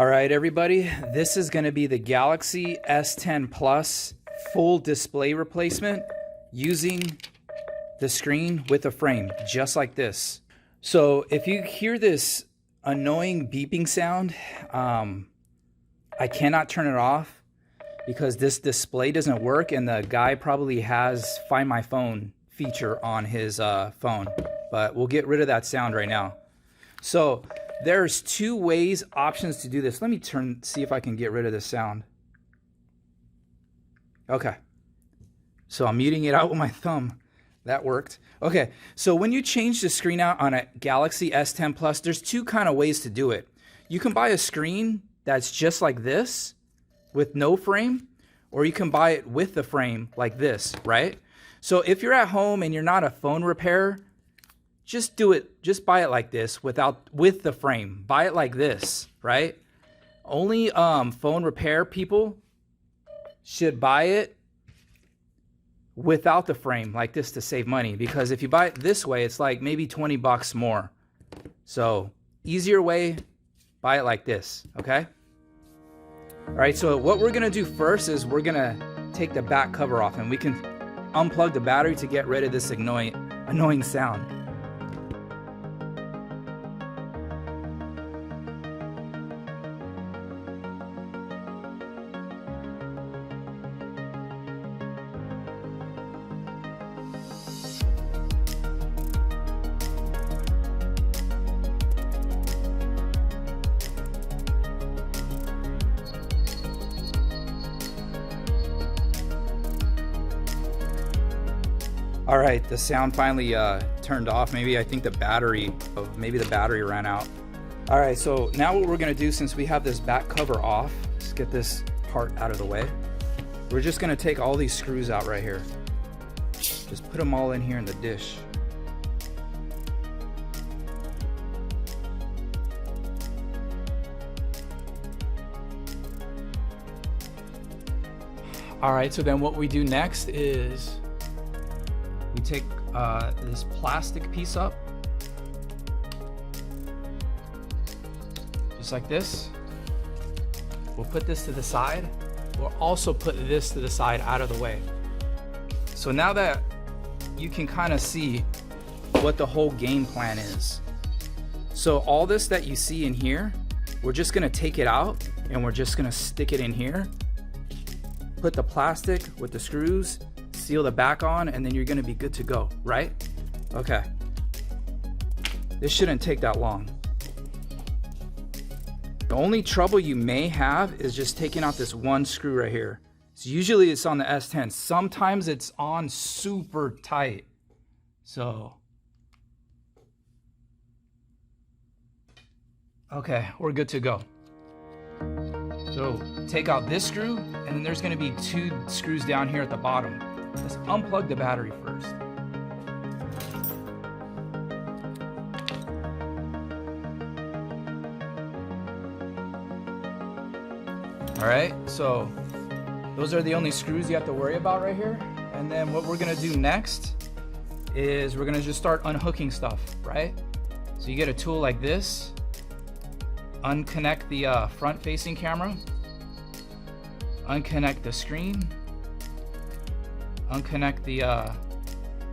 All right, everybody, this is going to be the Galaxy S10 Plus full display replacement using the screen with a frame, just like this. So if you hear this annoying beeping sound, I cannot turn it off because this display doesn't work, and the guy probably has Find My Phone feature on his phone, but we'll get rid of that sound right now. So there's two options to do this. Let me see if I can get rid of this sound. Okay. So I'm muting it out with my thumb. That worked. Okay. So when you change the screen out on a Galaxy S10 Plus, there's two kind of ways to do it. You can buy a screen that's just like this with no frame, or you can buy it with the frame like this, right? So if you're at home and you're not a phone repairer, just do it. Just buy it like this with the frame. Buy it like this, right? Only phone repair people should buy it without the frame like this to save money, because if you buy it this way, it's like maybe 20 bucks more. So easier way, buy it like this, okay? All right, so what we're gonna do first is we're gonna take the back cover off, and we can unplug the battery to get rid of this annoying sound. All right, the sound finally turned off. I think the battery ran out. All right, so now what we're gonna do, since we have this back cover off, let's get this part out of the way. We're just gonna take all these screws out right here. Just put them all in here in the dish. All right, so then what we do next is we take this plastic piece up, just like this. We'll put this to the side. We'll also put this to the side out of the way. So now that you can kind of see what the whole game plan is. So all this that you see in here, we're just gonna take it out and we're just gonna stick it in here. Put the plastic with the screws, seal the back on, and then you're gonna be good to go, right? Okay. This shouldn't take that long. The only trouble you may have is just taking out this one screw right here. So usually it's on the S10. Sometimes it's on super tight. So, okay, we're good to go. So take out this screw, and then there's gonna be two screws down here at the bottom. Let's unplug the battery first. All right, so those are the only screws you have to worry about right here. And then what we're gonna do next is we're gonna just start unhooking stuff, right? So you get a tool like this, unconnect the front-facing camera, unconnect the screen, unconnect the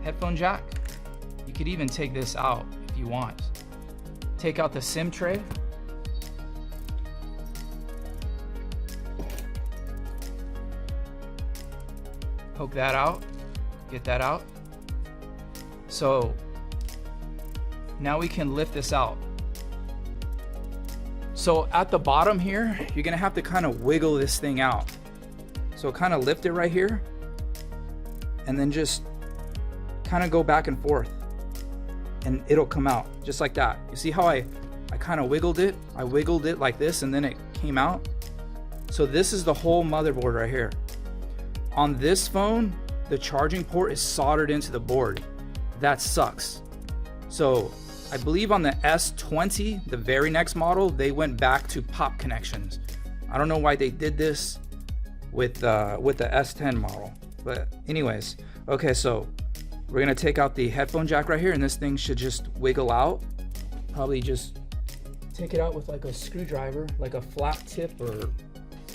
headphone jack. You could even take this out if you want. Take out the SIM tray. Poke that out, get that out. So now we can lift this out. So at the bottom here, you're gonna have to kind of wiggle this thing out. So kind of lift it right here, and then just kind of go back and forth, and it'll come out just like that. You see how I kind of wiggled it? I wiggled it like this, and then it came out. So this is the whole motherboard right here. On this phone, the charging port is soldered into the board. That sucks. So I believe on the S20, the very next model, they went back to pop connections. I don't know why they did this with the S10 model. But anyways, okay, so we're gonna take out the headphone jack right here, and this thing should just wiggle out. Probably just take it out with like a screwdriver, like a flat tip, or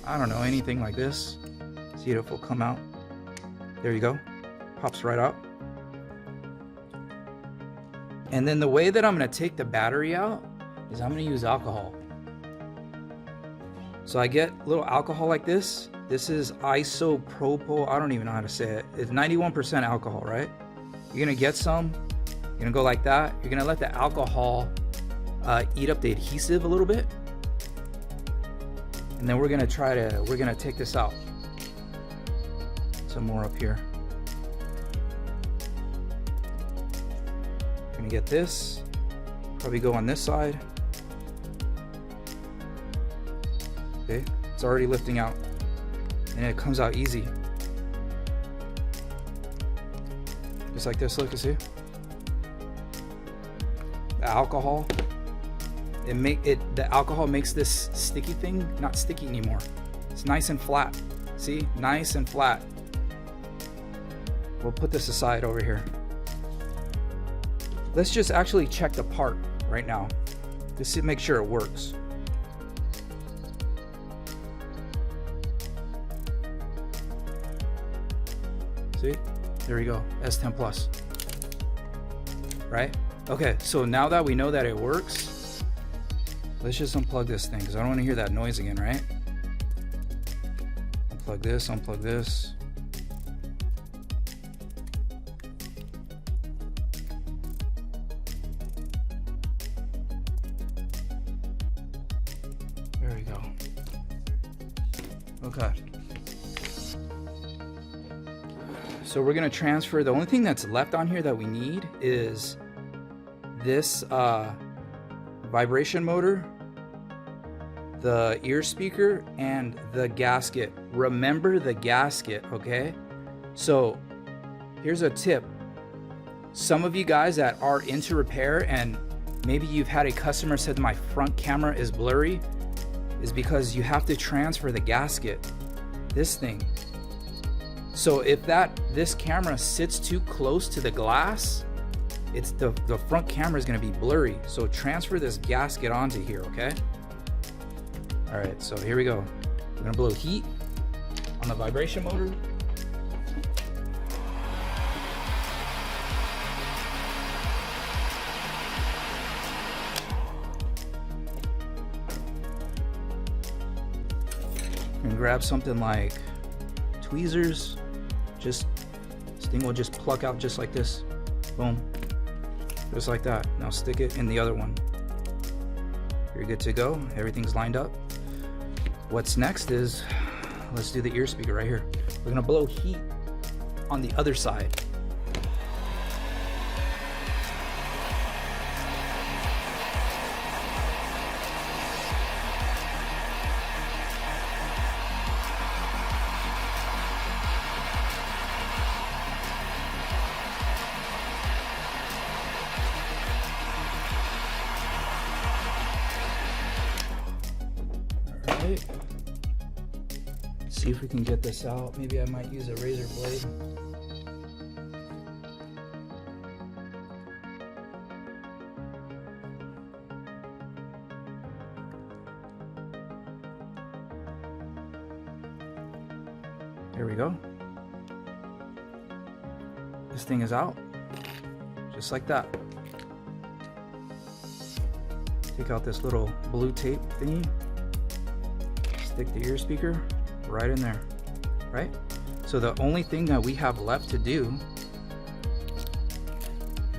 I don't know, anything like this. See if it will come out. There you go. Pops right out. And then the way that I'm going to take the battery out is I'm going to use alcohol. So I get a little alcohol like this. This is isopropyl. I don't even know how to say it. It's 91% alcohol, right? You're going to get some. You're going to go like that. You're going to let the alcohol eat up the adhesive a little bit. And then we're going to take this out. Some more up here. We're going to get this. Probably go on this side. Okay, it's already lifting out. And it comes out easy. Just like this, look, you see? The alcohol. The alcohol makes this sticky thing not sticky anymore. It's nice and flat. See? Nice and flat. We'll put this aside over here. Let's just actually check the part right now. Just to make sure it works. See? There we go. S10 Plus. Right? Okay, so now that we know that it works, let's just unplug this thing because I don't want to hear that noise again, right? Unplug this, unplug this. There we go. Okay. So we're going to transfer. The only thing that's left on here that we need is this vibration motor, the ear speaker, and the gasket. Remember the gasket, okay? So here's a tip. Some of you guys that are into repair and maybe you've had a customer said my front camera is blurry, is because you have to transfer the gasket, this thing. So if this camera sits too close to the glass, it's the front camera is going to be blurry. So transfer this gasket onto here, okay? All right, so here we go. We're going to blow heat on the vibration motor. And grab something like tweezers. This thing will just pluck out just like this. Boom. Just like that. Now stick it in the other one. You're good to go. Everything's lined up. What's next is, let's do the ear speaker right here. We're gonna blow heat on the other side. See if we can get this out. Maybe I might use a razor blade. There we go. This thing is out. Just like that. Take out this little blue tape thingy. Stick the ear speaker right in there, right? So the only thing that we have left to do,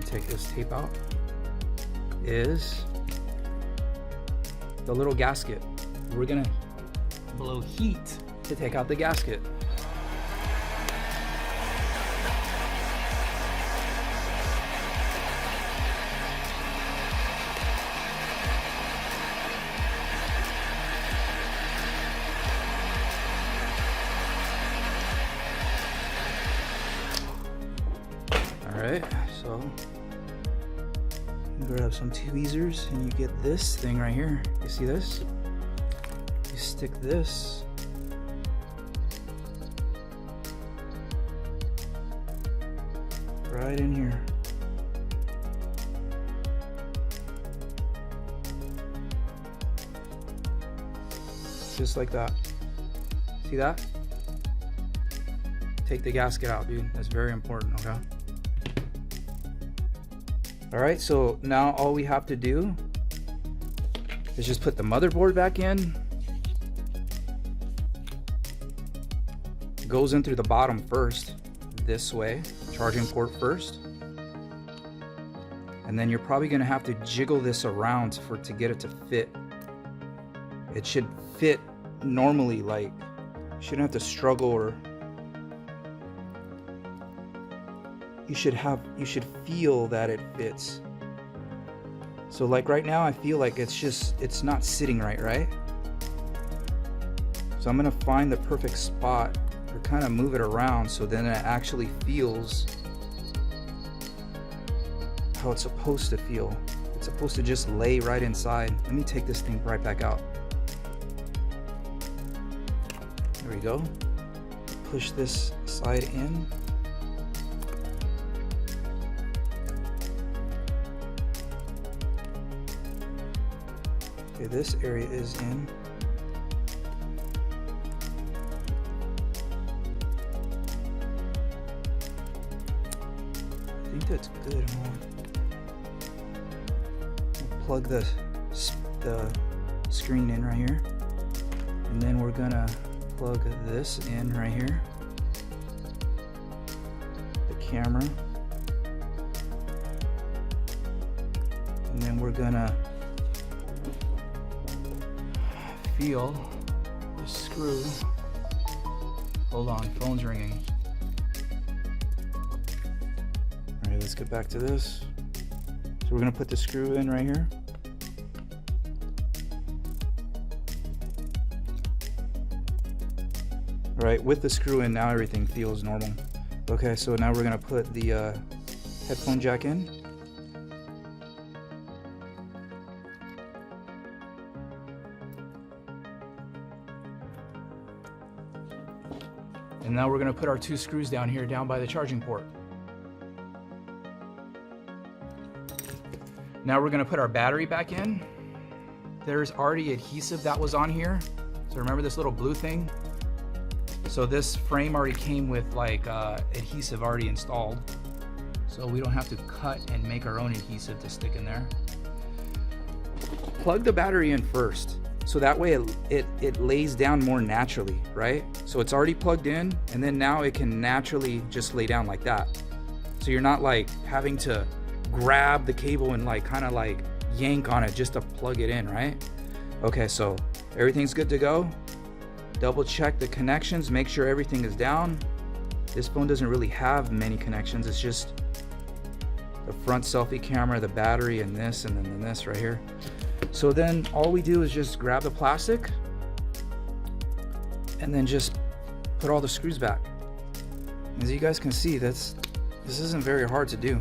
take this tape out, is the little gasket. We're gonna blow heat to take out the gasket. Alright, so you grab some tweezers and you get this thing right here. You see this? You stick this right in here. just like that. See that? Take the gasket out, dude. That's very important, okay? All right, so now all we have to do is just put the motherboard back in. It goes in through the bottom first, this way, charging port first. And then you're probably gonna have to jiggle this around to get it to fit. It should fit normally, like, you shouldn't have to struggle, or you should feel that it fits. So like right now I feel like it's not sitting right? So I'm gonna find the perfect spot or kind of move it around so then it actually feels how it's supposed to feel. It's supposed to just lay right inside. Let me take this thing right back out. There we go. Push this side in. Okay, this area is in. I think that's good. We'll plug the screen in right here, and then we're gonna plug this in right here, the camera, and then we're gonna feel the screw. Hold on, phone's ringing. All right, let's get back to this. So we're gonna put the screw in right here. All right, with the screw in, now everything feels normal. Okay, so now we're gonna put the headphone jack in. And now we're gonna put our two screws down here, down by the charging port. Now we're gonna put our battery back in. There's already adhesive that was on here. So remember this little blue thing? So this frame already came with like adhesive already installed. So we don't have to cut and make our own adhesive to stick in there. Plug the battery in first. So that way it lays down more naturally, right? So it's already plugged in, and then now it can naturally just lay down like that. So you're not like having to grab the cable and like kind of like yank on it just to plug it in, right? Okay, so everything's good to go. Double check the connections, make sure everything is down. This phone doesn't really have many connections. It's just the front selfie camera, the battery, and this, and then this right here. So then all we do is just grab the plastic and then just put all the screws back. As you guys can see, this isn't very hard to do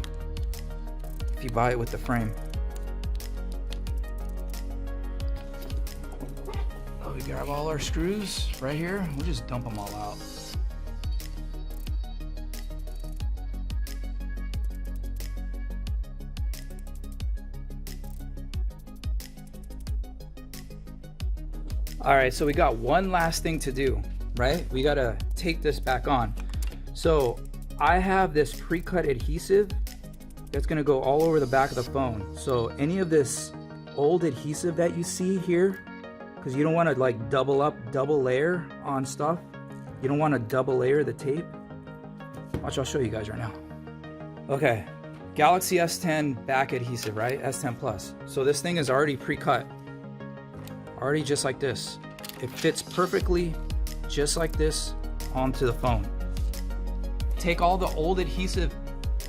if you buy it with the frame. So we grab all our screws right here. We'll just dump them all out. All right, so we got one last thing to do, right? We gotta take this back on. So I have this pre-cut adhesive that's gonna go all over the back of the phone. So any of this old adhesive that you see here, because you don't wanna like double layer on stuff. You don't wanna double layer the tape. Watch, I'll show you guys right now. Okay, Galaxy S10 back adhesive, right? S10 Plus. So this thing is already pre-cut. Already just like this. It fits perfectly just like this onto the phone. Take all the old adhesive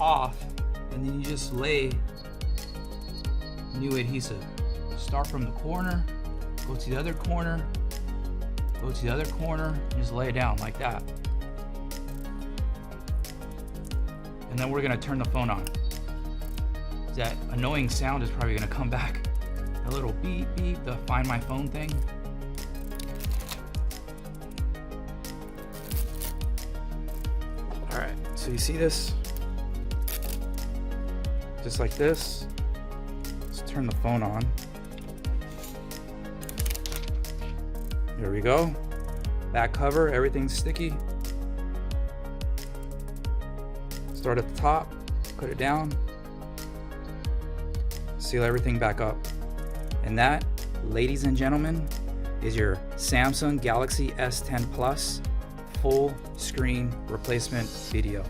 off and then you just lay new adhesive. Start from the corner, go to the other corner, go to the other corner, and just lay it down like that. And then we're gonna turn the phone on. That annoying sound is probably gonna come back. A little beep beep, the find my phone thing. All right, so you see this? Just like this. Let's turn the phone on. There we go. Back cover, everything's sticky. Start at the top, put it down, seal everything back up. And that, ladies and gentlemen, is your Samsung Galaxy S10 Plus full screen replacement video.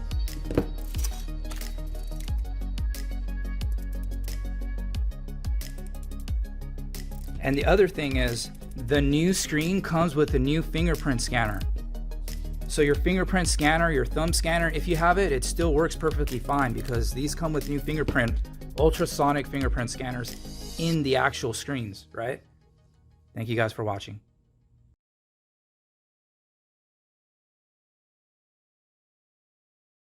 And the other thing is, the new screen comes with a new fingerprint scanner. So your fingerprint scanner, your thumb scanner, if you have it, it still works perfectly fine because these come with new ultrasonic fingerprint scanners in the actual screens, right? Thank you guys for watching.